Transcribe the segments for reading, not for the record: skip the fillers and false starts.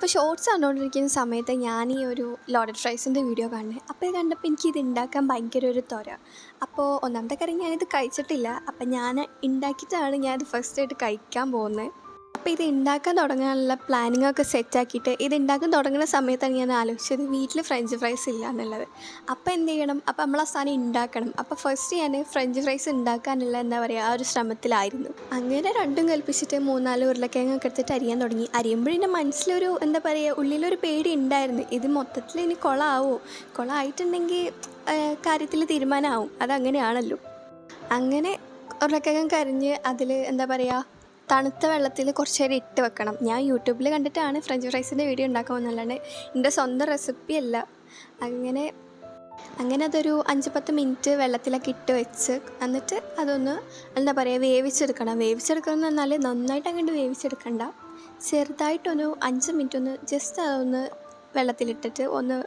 അപ്പോൾ ഷോർട്സ് കണ്ടുകൊണ്ടിരിക്കുന്ന സമയത്ത് ഞാൻ ഈ ഒരു ലോഡഡ് ഫ്രൈസിൻ്റെ വീഡിയോ കാണുന്നത്. അപ്പോൾ ഇത് കണ്ടപ്പോൾ എനിക്കിത് ഉണ്ടാക്കാൻ ഭയങ്കര ഒരു ത്വര. അപ്പോൾ ഒന്നാമത്തെ കാര്യം ഞാനിത് കഴിച്ചിട്ടില്ല. അപ്പം ഞാൻ ഉണ്ടാക്കിയിട്ടാണ് ഞാനിത് ഫസ്റ്റായിട്ട് കഴിക്കാൻ പോകുന്നത്. അപ്പോൾ ഇത് ഉണ്ടാക്കാൻ തുടങ്ങാനുള്ള പ്ലാനിങ്ങൊക്കെ സെറ്റാക്കിയിട്ട് ഇത് ഉണ്ടാക്കാൻ തുടങ്ങുന്ന സമയത്താണ് ഞാൻ ആലോചിച്ചത് വീട്ടിൽ ഫ്രഞ്ച് ഫ്രൈസ് ഇല്ല എന്നുള്ളത്. അപ്പോൾ എന്ത് ചെയ്യണം, അപ്പോൾ നമ്മൾ ആ സാധനം ഉണ്ടാക്കണം. അപ്പോൾ ഫസ്റ്റ് ഞാൻ ഫ്രഞ്ച് ഫ്രൈസ് ഉണ്ടാക്കാനുള്ള എന്താ പറയുക ആ ഒരു ശ്രമത്തിലായിരുന്നു. അങ്ങനെ രണ്ടും കൽപ്പിച്ചിട്ട് 3-4 ഉരുളക്കിഴങ്ങൊക്കെ എടുത്തിട്ട് അരിയാൻ തുടങ്ങി. അരിയുമ്പോഴെൻ്റെ മനസ്സിലൊരു എന്താ പറയുക ഉള്ളിലൊരു പേടി ഉണ്ടായിരുന്നു, ഇത് മൊത്തത്തിൽ ഇനി കുളമായിട്ടുണ്ടെങ്കിൽ കാര്യത്തിൽ തീരുമാനമാവും, അതങ്ങനെയാണല്ലോ. അങ്ങനെ ഉരുളക്കിഴങ്ങ് കരിഞ്ഞ് അതിൽ എന്താ പറയുക തണുത്ത വെള്ളത്തിൽ കുറച്ച് നേരം ഇട്ട് വെക്കണം. ഞാൻ യൂട്യൂബിൽ കണ്ടിട്ടാണ് ഫ്രഞ്ച് ഫ്രൈസിൻ്റെ വീഡിയോ ഉണ്ടാക്കുമെന്നല്ലാണ്ട് എൻ്റെ സ്വന്തം റെസിപ്പി അല്ല. അങ്ങനെ അതൊരു 5-10 മിനിറ്റ് വെള്ളത്തിലൊക്കെ ഇട്ട് വെച്ച് എന്നിട്ട് അതൊന്ന് എന്താ പറയുക വേവിച്ചെടുക്കണം എന്ന് പറഞ്ഞാൽ നന്നായിട്ട് അങ്ങോട്ട് വേവിച്ചെടുക്കണ്ട, ചെറുതായിട്ടൊന്ന് 5 മിനിറ്റ് ഒന്ന് ജസ്റ്റ് അതൊന്ന് വെള്ളത്തിലിട്ടിട്ട് ഒന്ന്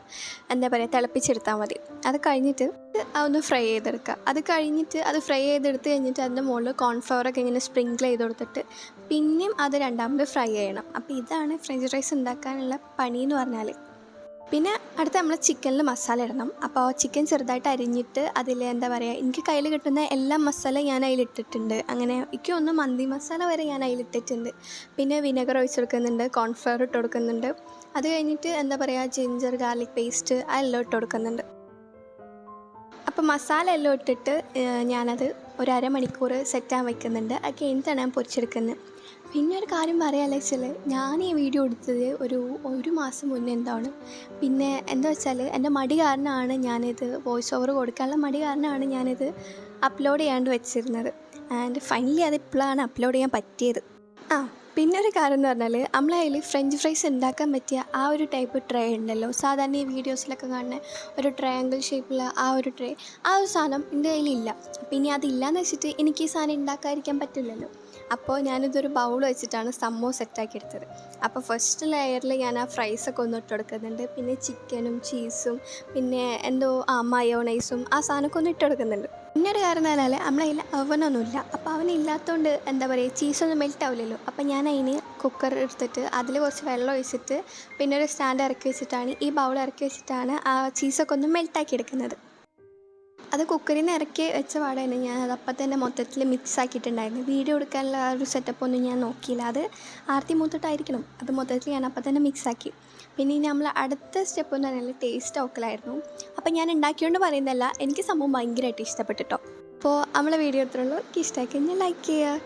എന്താ പറയുക തിളപ്പിച്ചെടുത്താൽ മതി. അത് കഴിഞ്ഞിട്ട് അതൊന്ന് ഫ്രൈ ചെയ്തെടുക്കുക. അത് കഴിഞ്ഞിട്ട് അത് ഫ്രൈ ചെയ്തെടുത്ത് കഴിഞ്ഞിട്ട് അതിൻ്റെ മുകളിൽ കോൺഫ്ലവറൊക്കെ ഇങ്ങനെ സ്പ്രിങ്കിൾ ചെയ്ത് കൊടുത്തിട്ട് പിന്നെയും അത് രണ്ടാമത് ഫ്രൈ ചെയ്യണം. അപ്പോൾ ഇതാണ് ഫ്രഞ്ച് ഫ്രൈസ് ഉണ്ടാക്കാനുള്ള പണി എന്ന് പറഞ്ഞാൽ. പിന്നെ അടുത്ത് നമ്മൾ ചിക്കനിൽ മസാല ഇടണം. അപ്പോൾ ചിക്കൻ ചെറുതായിട്ട് അരിഞ്ഞിട്ട് അതിൽ എന്താ പറയുക എനിക്ക് കയ്യിൽ കിട്ടുന്ന എല്ലാ മസാല ഞാൻ അതിലിട്ടിട്ടുണ്ട്. അങ്ങനെ എനിക്കൊന്ന് മന്തി മസാല വരെ ഞാൻ അതിലിട്ടിട്ടുണ്ട്. പിന്നെ വിനെഗർ ഒഴിച്ച് കൊടുക്കുന്നുണ്ട്, കോൺഫ്ലവർ ഇട്ട് കൊടുക്കുന്നുണ്ട്. അത് കഴിഞ്ഞിട്ട് എന്താ പറയുക ജിഞ്ചർ ഗാർലിക് പേസ്റ്റ് അതെല്ലാം ഇട്ട് കൊടുക്കുന്നുണ്ട്. അപ്പോൾ മസാല എല്ലാം ഇട്ടിട്ട് ഞാനത് ഒരു അരമണിക്കൂർ സെറ്റാൻ വയ്ക്കുന്നുണ്ട്. അത് കഴിഞ്ഞിട്ടാണ് ഞാൻ പൊരിച്ചെടുക്കുന്നത്. പിന്നെ ഒരു കാര്യം പറയാമല്ലോ വെച്ചാൽ ഞാൻ ഈ വീഡിയോ എടുത്തത് ഒരു മാസം മുന്നേ എന്താണ്. പിന്നെ എന്താ വെച്ചാൽ എൻ്റെ മടി കാരണമാണ് ഞാനിത് വോയിസ് ഓവർ കൊടുക്കാനുള്ള മടി കാരണമാണ് ഞാനിത് അപ്ലോഡ് ചെയ്യാണ്ട് വെച്ചിരുന്നത്. ആൻഡ് ഫൈനലി അത് ഇപ്പോഴാണ് അപ്ലോഡ് ചെയ്യാൻ പറ്റിയത്. പിന്നെ ഒരു കാര്യം എന്ന് പറഞ്ഞാൽ നമ്മളെ കയ്യിൽ ഫ്രഞ്ച് ഫ്രൈസ് ഉണ്ടാക്കാൻ പറ്റിയ ആ ഒരു ടൈപ്പ് ട്രേ ഉണ്ടല്ലോ, സാധാരണ ഈ വീഡിയോസിലൊക്കെ കാണുന്ന ഒരു ട്രയാങ്കിൾ ഷേപ്പുള്ള ആ ഒരു ട്രേ, ആ ഒരു സാധനം എൻ്റെ കയ്യിലില്ല. അപ്പോൾ ഇനി അതില്ലാന്ന് വെച്ചിട്ട് എനിക്ക് ഈ സാധനം ഉണ്ടാക്കാതിരിക്കാൻ പറ്റില്ലല്ലോ. അപ്പോൾ ഞാനിതൊരു ബൗൾ വെച്ചിട്ടാണ് സംഭവം സെറ്റാക്കി എടുത്തത്. അപ്പോൾ ഫസ്റ്റ് ലെയറിൽ ഞാൻ ആ ഫ്രൈസൊക്കെ ഒന്ന് ഇട്ട് കൊടുക്കുന്നുണ്ട്. പിന്നെ ചിക്കനും ചീസും പിന്നെ മയോണൈസും ആ സാധനമൊക്കെ ഒന്ന് ഇട്ട് കൊടുക്കുന്നുണ്ട്. പിന്നെ ഒരു കാര്യം എന്ന് പറഞ്ഞാൽ നമ്മളെ കയ്യിൽ അവനൊന്നുമില്ല. അപ്പോൾ അവനില്ലാത്തതുകൊണ്ട് എന്താ പറയുക ചീസൊന്നും മെൽറ്റ് ആവില്ലല്ലോ. അപ്പോൾ ഞാൻ അതിന് കുക്കർ എടുത്തിട്ട് അതിൽ കുറച്ച് വെള്ളം ഒഴിച്ചിട്ട് പിന്നെ ഒരു സ്റ്റാൻഡ് ഇറക്കി വെച്ചിട്ടാണ് ഈ ബൗൾ ഇറക്കി വെച്ചിട്ടാണ് ആ ചീസൊക്കെ ഒന്ന് മെൽറ്റാക്കി എടുക്കുന്നത്. അത് കുക്കറിൽ നിന്ന് ഇറക്കി വെച്ച പാടെ തന്നെ ഞാൻ അതപ്പം തന്നെ മൊത്തത്തിൽ മിക്സ് ആക്കിയിട്ടുണ്ടായിരുന്നു. വീഡിയോ എടുക്കാനുള്ള ആ ഒരു സെറ്റപ്പൊന്നും ഞാൻ നോക്കിയില്ല, അത് ആർത്തി മൂത്തിട്ടായിരിക്കണം. അത് മൊത്തത്തിൽ ഞാൻ അപ്പം തന്നെ മിക്സാക്കി. പിന്നെ നമ്മൾ അടുത്ത സ്റ്റെപ്പ് എന്ന് പറഞ്ഞാൽ ടേസ്റ്റ് നോക്കലായിരുന്നു. അപ്പം ഞാൻ ഉണ്ടാക്കിയോണ്ട് പറയുന്നതല്ല, എനിക്ക് സംഭവം ഭയങ്കരമായിട്ട് ഇഷ്ടപ്പെട്ടിട്ടോ. അപ്പോൾ നമ്മളെ വീഡിയോ എത്രയുള്ളൂ, എനിക്ക് ഇഷ്ടമാക്കി കഴിഞ്ഞാൽ ലൈക്ക് ചെയ്യുക.